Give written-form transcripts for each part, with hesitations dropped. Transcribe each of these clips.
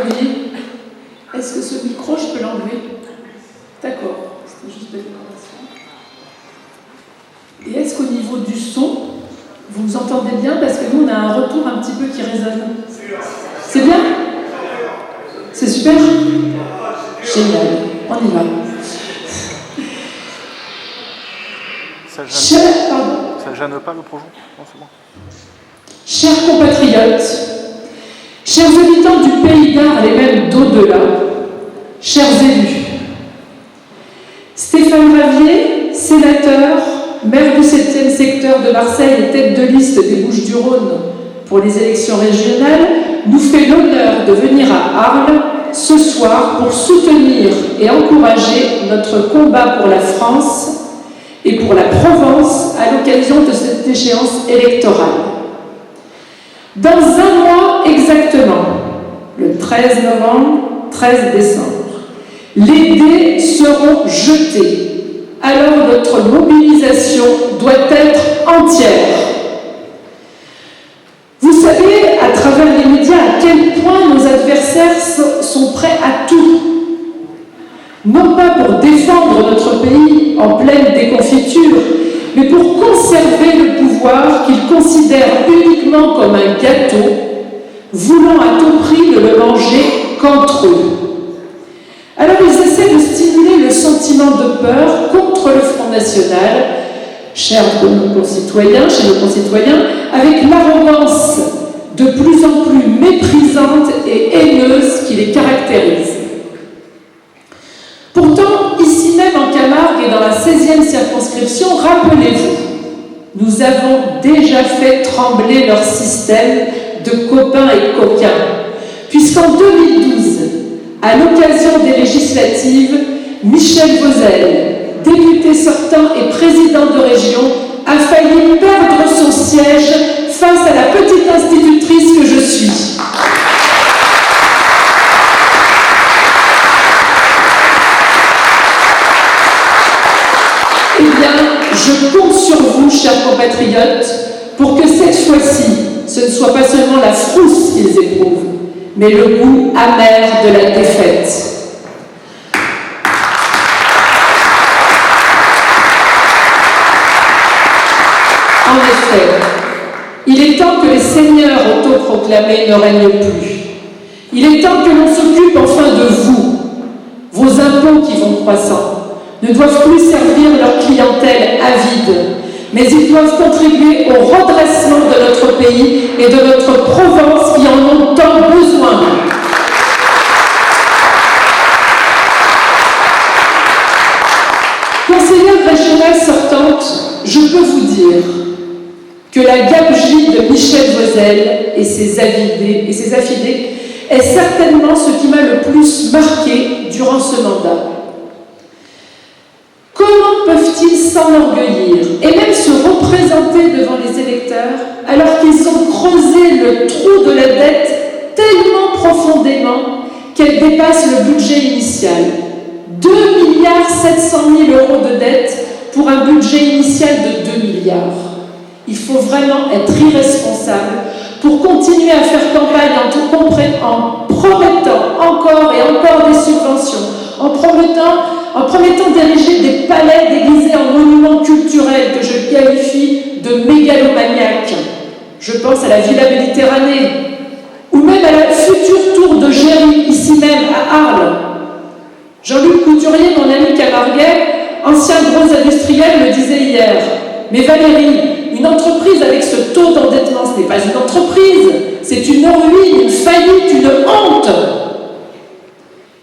oui. Est-ce que ce micro, je peux l'enlever? D'accord, c'était juste de l'information. Et est-ce qu'au niveau du son, vous nous entendez bien? Parce que nous, on a un retour un petit peu qui résonne. C'est bien? C'est super? Génial, on y va. Ça gêne pas le projet? Non, c'est bon. Chers compatriotes, chers habitants du pays d'Arles et même d'au-delà, chers élus, Stéphane Ravier, sénateur, maire du 7e secteur de Marseille et tête de liste des Bouches-du-Rhône pour les élections régionales, nous fait l'honneur de venir à Arles ce soir pour soutenir et encourager notre combat pour la France et pour la Provence à l'occasion de cette échéance électorale. Dans un mois exactement, le 13 novembre, 13 décembre, les dés seront jetés. Alors notre mobilisation doit être entière. Vous savez, à travers les médias, à quel point nos adversaires sont prêts à tout. Non pas pour défendre notre pays en pleine déconfiture, mais pour conserver le pouvoir qu'ils considèrent uniquement comme un gâteau, voulant à tout prix ne le manger qu'entre eux. Alors ils essaient de stimuler le sentiment de peur contre le Front National, cher de nos concitoyens, chez nos concitoyens, avec l'arrogance de plus en plus méprisante et haineuse qui les caractérise. Pourtant, ici même en Camargue et dans la 16e circonscription, rappelez-vous, nous avons déjà fait trembler leur système de copains et coquins, puisqu'en 2012, à l'occasion des législatives, Michel Vozelle, député sortant et président de région, a failli perdre son siège face à la petite institutrice que je suis. Eh bien, je compte sur vous, chers compatriotes, pour que cette fois-ci, ce ne soit pas seulement la frousse qu'ils éprouvent, mais le goût amer de la défaite. En effet, il est temps que les seigneurs autoproclamés ne règnent plus. Il est temps que l'on s'occupe enfin de vous. Vos impôts qui vont croissant ne doivent plus servir leur clientèle avide, mais ils doivent contribuer au redressement de notre pays et de notre Provence qui en ont tant besoin. Conseillère régionale sortante, je peux vous dire que la gabegie de Michel Vozelle et ses affidés est certainement ce qui m'a le plus marqué durant ce mandat. Comment peuvent-ils s'enorgueillir et même se représenter devant les électeurs alors qu'ils ont creusé le trou de la dette tellement profondément qu'elle dépasse le budget initial? 2,7 milliards de dette pour un budget initial de 2 milliards. Il faut vraiment être irresponsable pour continuer à faire campagne en promettant encore et encore des subventions, en promettant d'ériger des palais déguisés en monuments culturels que je qualifie de mégalomaniaques. Je pense à la Villa Méditerranée, ou même à la future tour de Géry, ici même à Arles. Jean-Luc Couturier, mon ami camarguais, ancien gros industriel, me disait hier: mais Valérie, une entreprise avec ce taux d'endettement, ce n'est pas une entreprise, c'est une ruine, une faillite, une honte.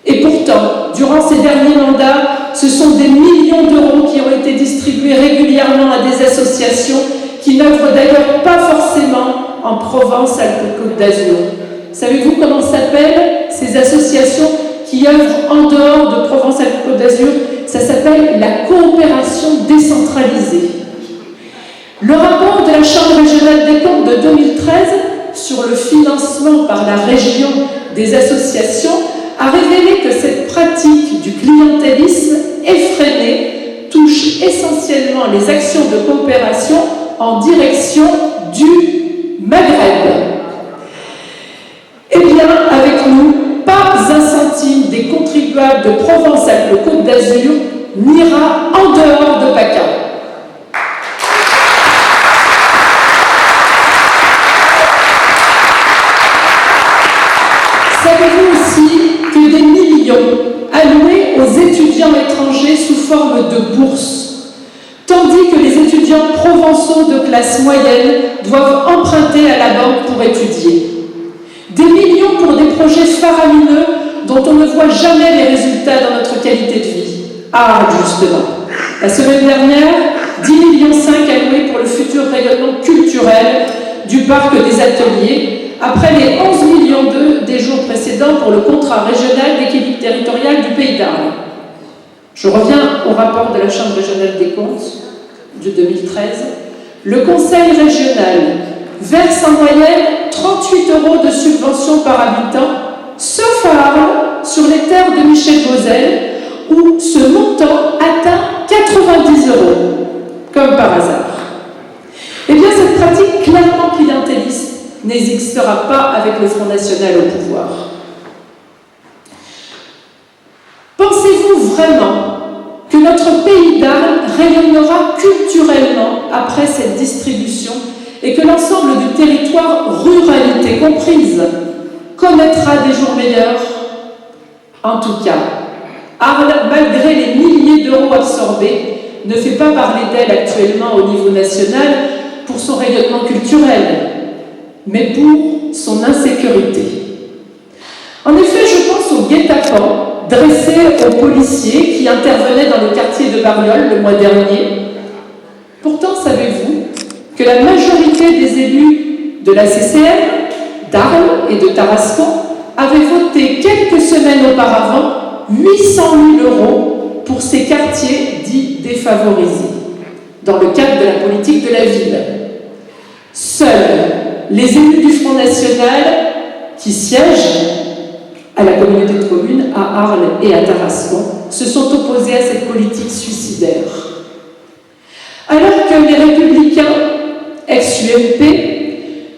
Et pourtant, durant ces derniers mandats, ce sont des millions d'euros qui ont été distribués régulièrement à des associations qui n'œuvrent d'ailleurs pas forcément en Provence-Alpes-Côte d'Azur. Savez-vous comment s'appellent ces associations qui œuvrent en dehors de Provence-Alpes-Côte d'Azur? Ça s'appelle la coopération décentralisée. Le rapport de la Chambre régionale des comptes de 2013 sur le financement par la région des associations a révélé que cette pratique du clientélisme effréné touche essentiellement les actions de coopération en direction du Maghreb. Eh bien, avec nous, contribuables de Provence-Alpes-Côte d'Azur n'ira en dehors de PACA. Savez-vous aussi que des millions alloués aux étudiants étrangers sous forme de bourses, tandis que les étudiants provençaux de classe moyenne doivent emprunter à la banque pour étudier. Des millions pour des projets faramineux dont on ne voit jamais les résultats dans notre qualité de vie. Ah, justement. La semaine dernière, 10,5 millions alloués pour le futur rayonnement culturel du parc des ateliers, après les 11 millions des jours précédents pour le contrat régional d'équilibre territorial du Pays d'Arles. Je reviens au rapport de la Chambre régionale des comptes de 2013. Le Conseil régional verse en moyenne 38 € de subvention par habitant, sauf à Arles, sur les terres de Michel Bauzel, où ce montant atteint 90 €, comme par hasard. Eh bien, cette pratique clairement clientéliste n'existera pas avec le Front National au pouvoir. Pensez-vous vraiment que notre pays d'Arles rayonnera culturellement après cette distribution et que l'ensemble du territoire, ruralité comprise, connaîtra des jours meilleurs? En tout cas, Arles, malgré les milliers d'euros absorbés, ne fait pas parler d'elle actuellement au niveau national pour son rayonnement culturel, mais pour son insécurité. En effet, je pense au guet-apens dressé aux policiers qui intervenaient dans le quartier de Bariol le mois dernier. Pourtant, savez-vous que la majorité des élus de la CCM, d'Arles et de Tarascon avaient voté quelques semaines auparavant 800 000 € pour ces quartiers dits défavorisés, dans le cadre de la politique de la ville. Seuls les élus du Front National qui siègent à la communauté de communes, à Arles et à Tarascon, se sont opposés à cette politique suicidaire. Alors que les Républicains, ex-UMP,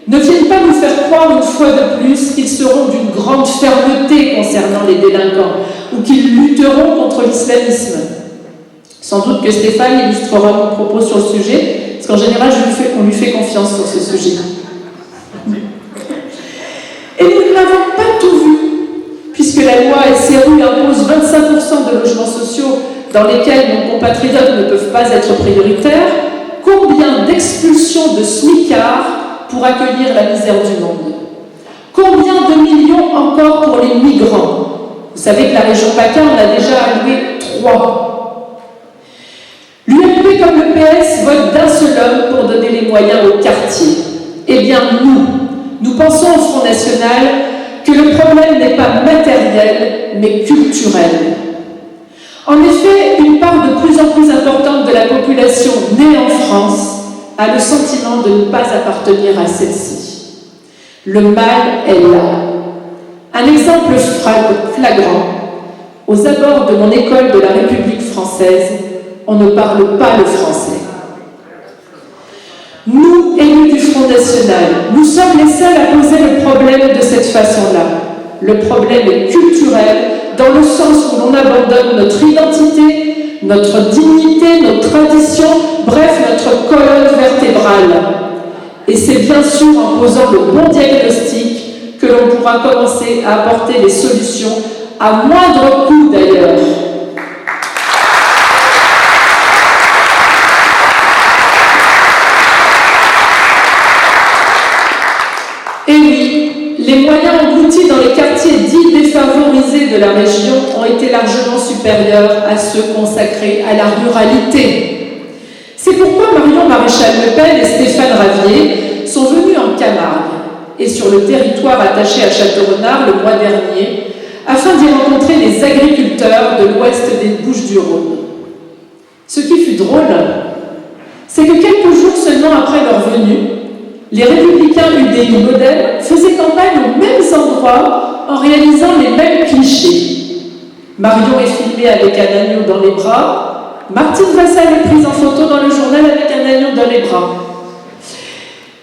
ne viennent pas nous faire croire une fois de plus qu'ils seront d'une grande fermeté concernant les délinquants ou qu'ils lutteront contre l'islamisme. Sans doute que Stéphane illustrera mon propos sur le sujet, parce qu'en général, on lui fait confiance sur ce sujet. Et nous n'avons pas tout vu, puisque la loi SRU impose 25% de logements sociaux dans lesquels nos compatriotes ne peuvent pas être prioritaires. Combien d'expulsions de smicards pour accueillir la misère du monde? Combien de millions encore pour les migrants? Vous savez que la région PACA en a déjà alloué 3. L'UMP comme le PS vote d'un seul homme pour donner les moyens au quartier. Eh bien nous pensons au Front National que le problème n'est pas matériel, mais culturel. En effet, une part de plus en plus importante de la population née en France a le sentiment de ne pas appartenir à celle-ci. Le mal est là. Un exemple flagrant. Aux abords de mon école de la République française, on ne parle pas le français. Nous, élus du Front National, nous sommes les seuls à poser le problème de cette façon-là. Le problème est culturel, dans le sens où l'on abandonne notre identité, notre dignité, nos traditions, bref, notre colonne vertébrale. Et c'est bien sûr en posant le bon diagnostic que l'on pourra commencer à apporter des solutions, à moindre coût d'ailleurs. Et oui, les moyens engloutis dans les quartiers dits défavorisés de la région ont été largement supérieurs à ceux consacrés à la ruralité. C'est pourquoi Marion Maréchal-Le Pen et Stéphane Ravier sont venus en Camargue et sur le territoire attaché à Châteaurenard le mois dernier, afin d'y rencontrer les agriculteurs de l'ouest des Bouches-du-Rhône. Ce qui fut drôle, c'est que quelques jours seulement après leur venue, les Républicains UDI modèles faisaient campagne aux mêmes endroits en réalisant les mêmes clichés. Marion est filmée avec un agneau dans les bras, Martine Vassal est prise en photo dans le journal avec un agneau dans les bras.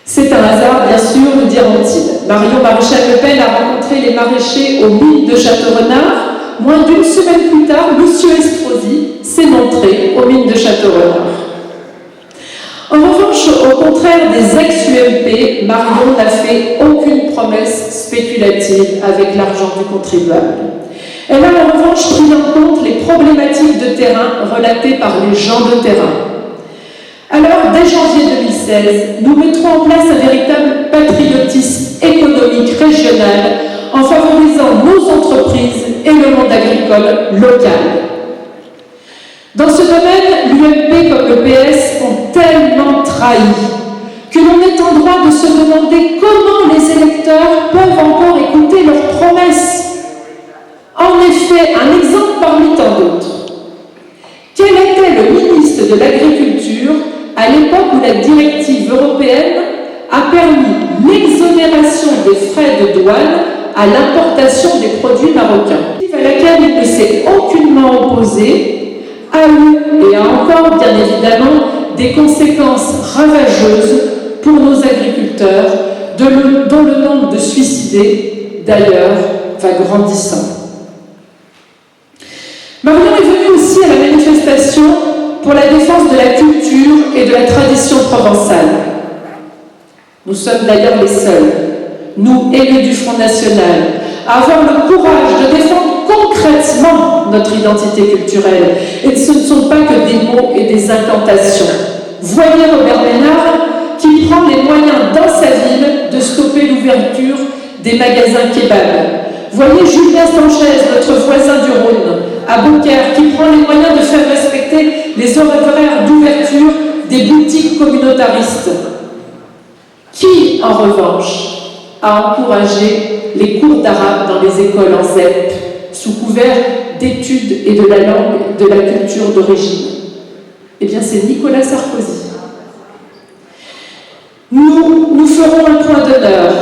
C'est un hasard, bien sûr, nous diront-ils. Marion Maréchal-Le Pen a rencontré les maraîchers aux mines de Châteaurenard moins d'une semaine plus tard, M. Estrosi s'est montré aux mines de Château-Renard. En revanche, au contraire des ex-UMP, Marion n'a fait aucune promesse spéculative avec l'argent du contribuable. Elle a en revanche pris en compte les problématiques de terrain relatées par les gens de terrain. Alors, dès janvier 2016, nous mettrons en place un véritable patriotisme économique régional en favorisant nos entreprises et le monde agricole local. Dans ce domaine, l'UMP comme le PS ont tellement trahi que l'on est en droit de se demander comment les électeurs peuvent encore écouter leurs promesses. En effet, un exemple parmi tant d'autres. Quel était le ministre de l'Agriculture à l'époque où la directive européenne a permis l'exonération des frais de douane à l'importation des produits marocains, à laquelle il ne s'est aucunement opposé, a eu et a encore, bien évidemment, des conséquences ravageuses pour nos agriculteurs, dont le nombre de suicidés, d'ailleurs, va grandissant. Marion est venue aussi à la manifestation pour la défense de la culture et de la tradition provençale. Nous sommes d'ailleurs les seuls, nous, élus du Front National, à avoir le courage de défendre concrètement notre identité culturelle. Et ce ne sont pas que des mots et des incantations. Voyez Robert Ménard qui prend les moyens dans sa ville de stopper l'ouverture des magasins kebab. Voyez Julien Sanchez, notre voisin du Rhône, à Beaucaire, qui prend les moyens de faire respecter les horaires d'ouverture des boutiques communautaristes. Qui, en revanche, a encouragé les cours d'arabe dans les écoles en ZEP, sous couvert d'études et de la langue de la culture d'origine? Eh bien, c'est Nicolas Sarkozy. Nous ferons un point d'honneur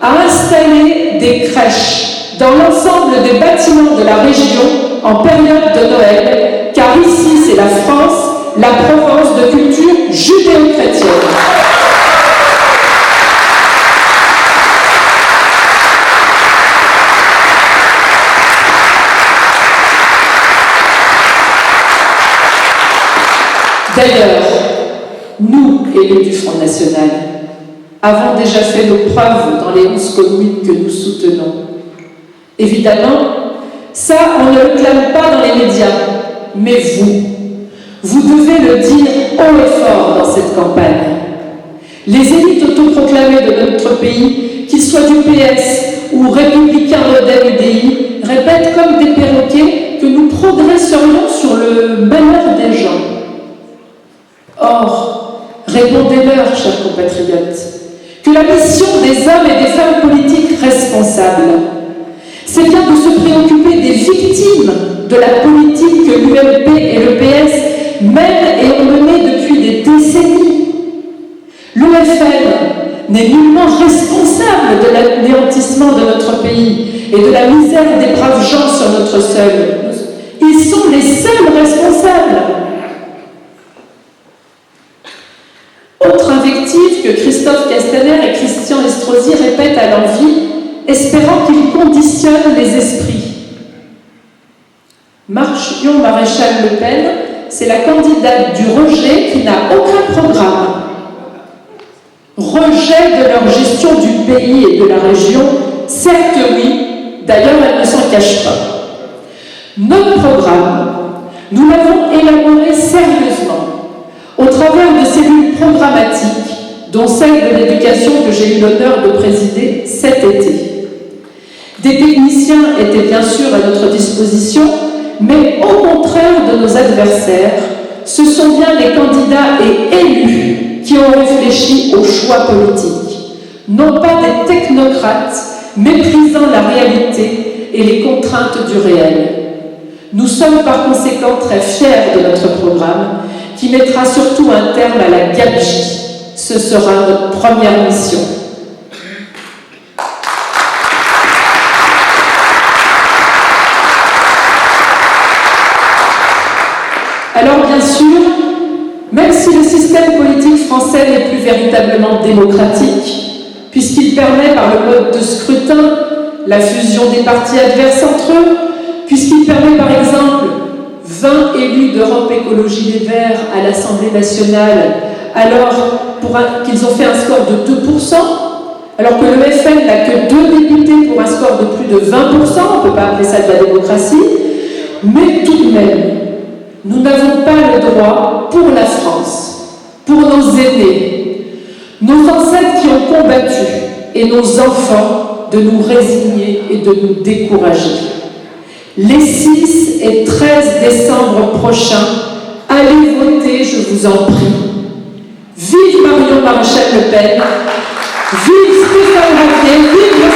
à installer des crèches dans l'ensemble des bâtiments de la région en période de Noël, car ici, c'est la France, la Provence de culture judéo-chrétienne. D'ailleurs, nous, élus du Front National, avons déjà fait nos preuves dans les 11 communes que nous soutenons. Évidemment, ça, on ne le clame pas dans les médias, mais vous devez le dire haut et fort dans cette campagne. Les élites autoproclamées de notre pays, qu'ils soient du PS ou républicains modèle UDI, répètent comme des perroquets que nous progresserions sur le malheur des gens. Or, répondez-leur, chers compatriotes, que la mission des hommes et des femmes politiques responsables, c'est bien de se préoccuper des victimes de la politique que l'UMP et le PS mènent et ont menée depuis des décennies. L'UFL n'est nullement responsable de l'anéantissement de notre pays et de la misère des braves gens sur notre sol. Ils sont les seuls responsables. Autre invective que Christophe Castaner et Christian Estrosi répètent à l'envi, espérant qu'ils conditionnent les esprits. Marion Maréchal Le Pen, c'est la candidate du rejet qui n'a aucun programme. Rejet de leur gestion du pays et de la région, certes oui, d'ailleurs elle ne s'en cache pas. Notre programme, nous l'avons élaboré sérieusement, au travers de cellules programmatiques, dont celle de l'éducation que j'ai eu l'honneur de présider cet été. Des techniciens étaient bien sûr à notre disposition, mais au contraire de nos adversaires, ce sont bien les candidats et élus qui ont réfléchi aux choix politiques, non pas des technocrates méprisant la réalité et les contraintes du réel. Nous sommes par conséquent très fiers de notre programme, qui mettra surtout un terme à la gabegie. Ce sera notre première mission. Alors bien sûr, même si le système politique français n'est plus véritablement démocratique, puisqu'il permet par le mode de scrutin la fusion des partis adverses entre eux, puisqu'il permet par exemple 20 élus d'Europe Écologie Les Verts à l'Assemblée nationale, alors qu'ils ont fait un score de 2%, alors que le FN n'a que 2 députés pour un score de plus de 20%, on ne peut pas appeler ça de la démocratie, mais tout de même, nous n'avons pas le droit, pour la France, pour nos aînés, nos ancêtres qui ont combattu, et nos enfants, de nous résigner et de nous décourager. Les 6 et 13 décembre prochains, allez voter, je vous en prie. Vive Marion Maréchal Le Pen, vive Stéphane Ravier, vive